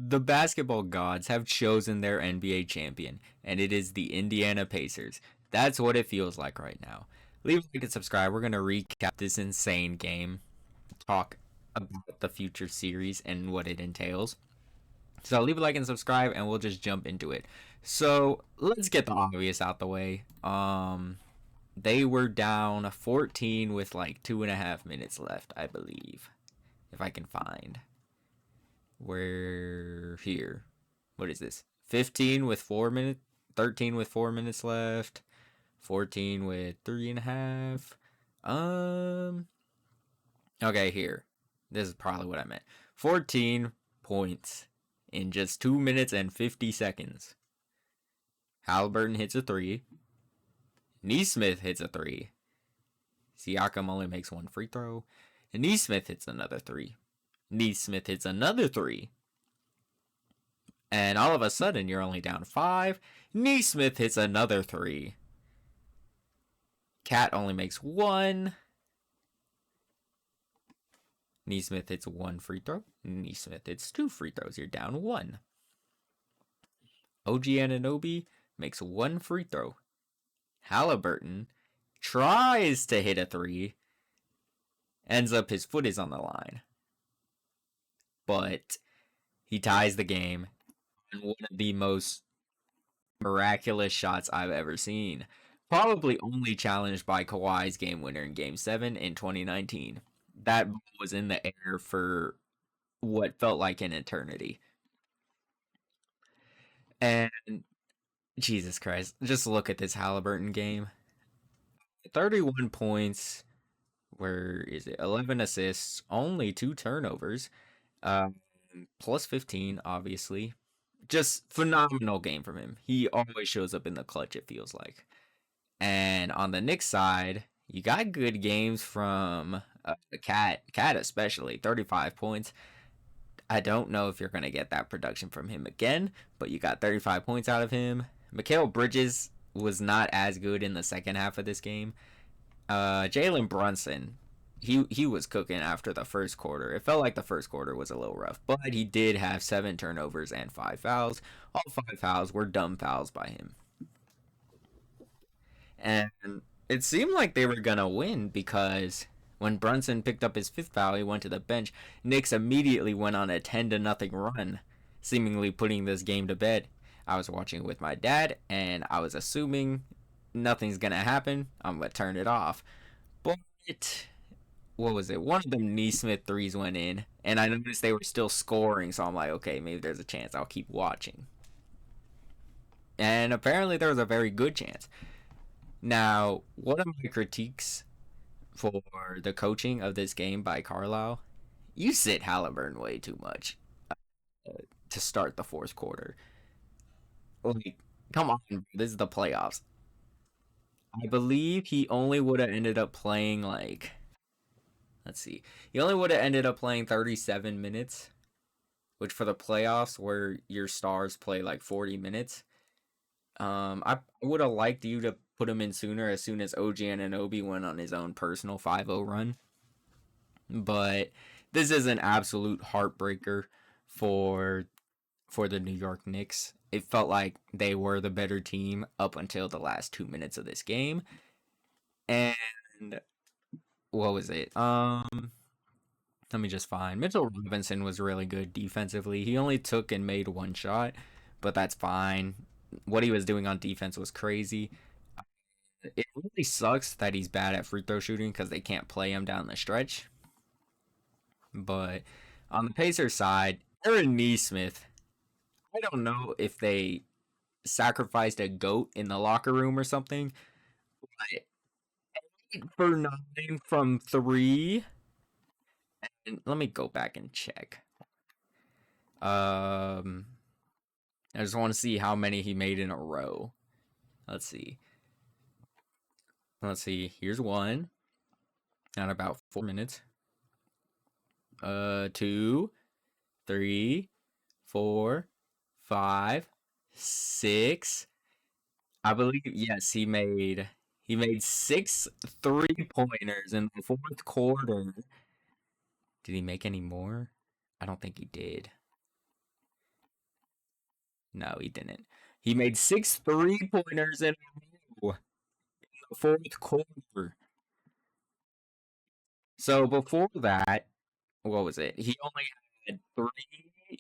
The basketball gods have chosen their NBA champion, and it is the Indiana Pacers. That's what it feels like right now. Leave a like and subscribe. We're going to recap this insane game, talk about the future series and what it entails. So leave a like and subscribe, and we'll just jump into it. So let's get the obvious out the way. They were down 14 with like 2.5 minutes left, I believe, if I can find. We're here. What is this? 15 with 4 minutes, 13 with 4 minutes left, 14 with 3.5. Okay, here. This is probably what I meant. 14 points in just 2 minutes and 50 seconds. Halliburton hits a three. Neesmith hits a three. Siakam only makes one free throw. And Neesmith hits another three. Neesmith hits another three. And all of a sudden, you're only down 5. Neesmith hits another three. Cat only makes one. Neesmith hits one free throw. Neesmith hits 2 free throws. You're down 1. OG Anunoby makes 1 free throw. Halliburton tries to hit a 3. Ends up his foot is on the line. But he ties the game. And one of the most miraculous shots I've ever seen. Probably only challenged by Kawhi's game winner in Game 7 in 2019. That ball was in the air for what felt like an eternity. And Jesus Christ, just look at this Halliburton game. 31 points. Where is it? 11 assists, only 2 turnovers. Plus 15, obviously. Just phenomenal game from him. He always shows up in the clutch, it feels like. And on the Knicks side, you got good games from Cat especially, 35 points. I don't know if you're going to get that production from him again, but you got 35 points out of him. Mikal Bridges was not as good in the second half of this game. Jalen Brunson, he was cooking after the first quarter. It felt like the first quarter was a little rough, but he did have 7 turnovers and 5 fouls. All 5 fouls were dumb fouls by him. And it seemed like they were going to win because when Brunson picked up his 5th foul, he went to the bench. Knicks immediately went on a 10-0 run, seemingly putting this game to bed. I was watching it with my dad, and I was assuming nothing's going to happen. I'm going to turn it off. But, what was it? One of them Neesmith threes went in, and I noticed they were still scoring, so I'm like, okay, maybe there's a chance. I'll keep watching. And apparently there was a very good chance. Now, one of my critiques for the coaching of this game by Carlisle, you sit Halliburton way too much to start the fourth quarter. Like, come on, this is the playoffs. I believe he only would have ended up playing like, let's see, he only would have ended up playing 37 minutes, which for the playoffs where your stars play like 40 minutes, I would have liked you to put him in sooner as soon as OG Anunoby went on his own personal 5-0 run. But this is an absolute heartbreaker for the New York Knicks. It felt like they were the better team up until the last 2 minutes of this game. And what was it? Let me just find. Mitchell Robinson was really good defensively. He only took and made 1 shot, but that's fine. What he was doing on defense was crazy. It really sucks that he's bad at free throw shooting because they can't play him down the stretch. But on the Pacers side, Aaron Neesmith, I don't know if they sacrificed a goat in the locker room or something, but 8 for 9 from 3. And let me go back and check. I just want to see how many he made in a row. Let's see. Here's 1 at about 4 minutes. 2, 3, 4, 5, 6. I believe, yes, he made 6 3-pointers in the fourth quarter. Did he make any more? I don't think he did. No, he didn't. He made six three-pointers in the fourth quarter. So before that, what was it? He only had three,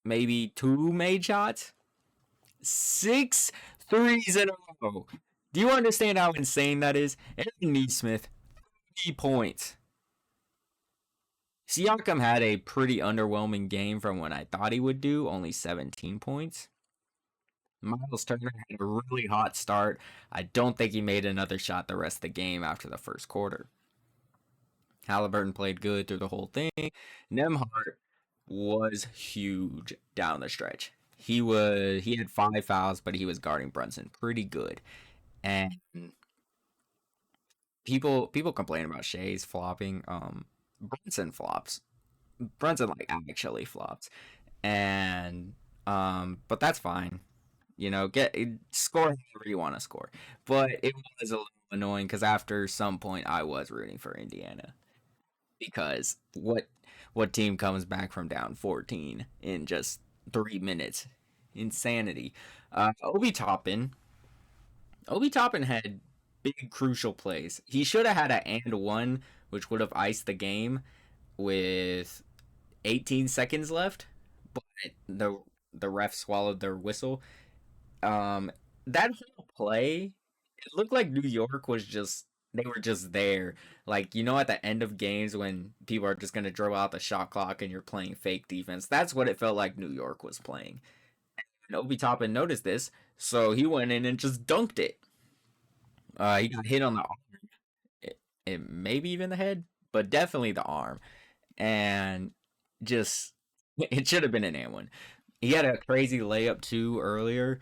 maybe two made shots. Six threes in a row. Do you understand how insane that is? Aaron Neesmith, 3 points. Siakam had a pretty underwhelming game from what I thought he would do, only 17 points. Miles Turner had a really hot start. I don't think he made another shot the rest of the game after the first quarter. Halliburton played good through the whole thing. Nemhart was huge down the stretch. He had 5 fouls, but he was guarding Brunson pretty good. And people complain about Shea's flopping. Brunson flops. Brunson like actually flops. And but that's fine. You know, get score however you want to score. But it was a little annoying because after some point I was rooting for Indiana because what team comes back from down 14 in just 3 minutes? Insanity. Obi Toppin had big crucial plays. He should have had an and one, which would have iced the game with 18 seconds left, but the ref swallowed their whistle. Um, that whole play, it looked like New York was just they were just there. Like, you know, at the end of games when people are just gonna draw out the shot clock and you're playing fake defense. That's what it felt like New York was playing. And Obi Toppin noticed this, so he went in and just dunked it. He got hit on the arm, it maybe even the head, but definitely the arm, and just it should have been an and one. He had a crazy layup too earlier.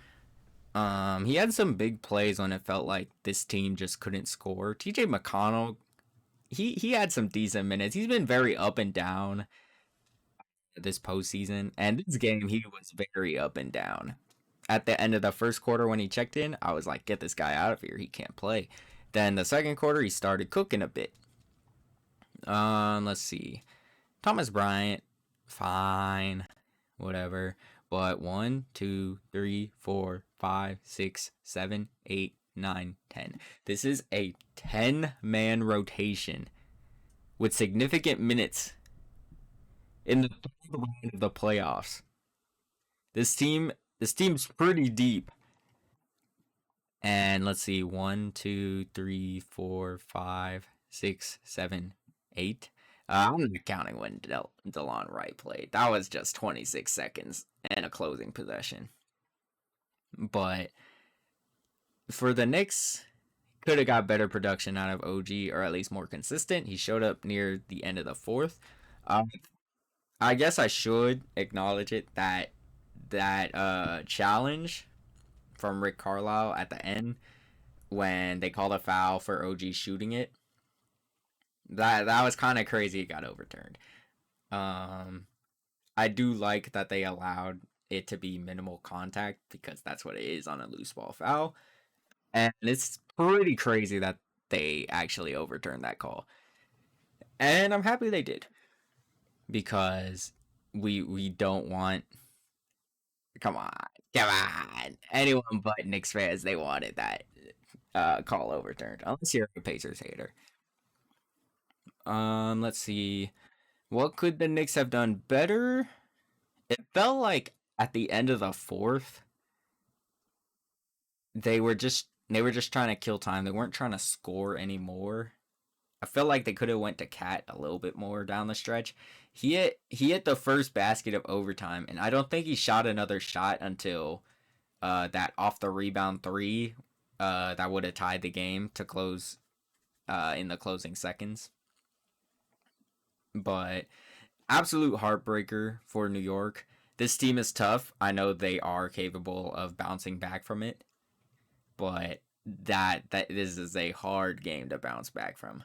He had some big plays when it felt like this team just couldn't score. TJ McConnell, he had some decent minutes. He's been very up and down this postseason, and this game he was very up and down. At the end of the first quarter when he checked in, I was like, get this guy out of here. He can't play. Then the second quarter he started cooking a bit. Let's see. Thomas Bryant, fine, whatever. But 1, 2, 3, 4, 5, 6, 7, 8, 9, 10. This is a 10-man rotation with significant minutes in the third round of the playoffs. This team's pretty deep. And let's see, 1, 2, 3, 4, 5, 6, 7, 8. I'm not counting when DeLon Wright played. That was just 26 seconds and a closing possession. But for the Knicks, could have got better production out of OG, or at least more consistent. He showed up near the end of the fourth. I guess I should acknowledge it that challenge from Rick Carlisle at the end when they called a foul for OG shooting it. That was kind of crazy. It got overturned. I do like that they allowed it to be minimal contact because that's what it is on a loose ball foul, and it's pretty crazy that they actually overturned that call. And I'm happy they did because we don't want. Come on, come on. Anyone but Knicks fans, they wanted that call overturned. Unless you're a Pacers hater. Let's see. What could the Knicks have done better? It felt like at the end of the fourth, they were just trying to kill time. They weren't trying to score anymore. I felt like they could have went to Cat a little bit more down the stretch. He hit the first basket of overtime, and I don't think he shot another shot until that off the rebound three that would have tied the game to close in the closing seconds. But absolute heartbreaker for New York. This team is tough. I know they are capable of bouncing back from it, but that this is a hard game to bounce back from.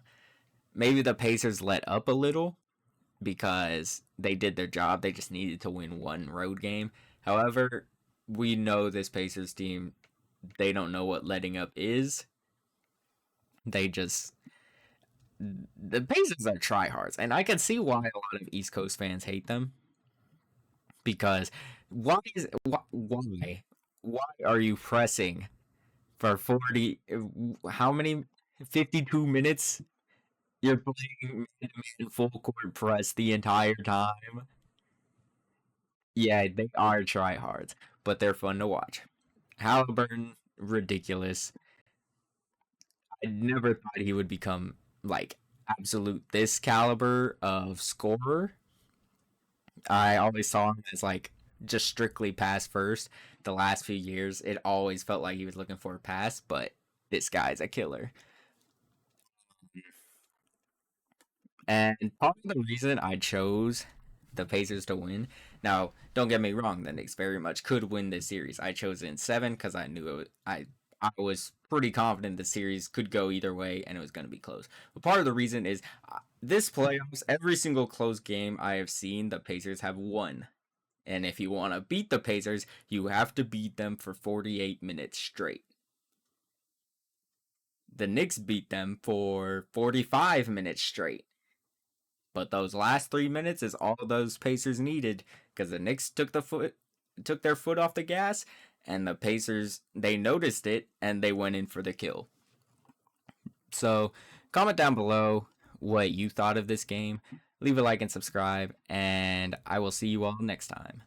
Maybe the Pacers let up a little because they did their job. They just needed to win one road game. However, we know this Pacers team, they don't know what letting up is. They just the Pacers are tryhards, and I can see why a lot of East Coast fans hate them because Why are you pressing for 40? How many? 52 minutes? You're playing man-to-man full court press the entire time. Yeah, they are tryhards, but they're fun to watch. Halliburton, ridiculous. I never thought he would become like absolute this caliber of scorer. I always saw him as like just strictly pass first. The last few years, it always felt like he was looking for a pass, but this guy's a killer. And part of the reason I chose the Pacers to win. Now, don't get me wrong, the Knicks very much could win this series. I chose it in seven because I knew I was pretty confident the series could go either way and it was going to be close. But part of the reason is this playoffs, every single close game I have seen, the Pacers have won. And if you want to beat the Pacers, you have to beat them for 48 minutes straight. The Knicks beat them for 45 minutes straight. But those last 3 minutes is all those Pacers needed because the Knicks took their foot off the gas, and the Pacers they noticed it and they went in for the kill. So comment down below what you thought of this game. Leave a like and subscribe, and I will see you all next time.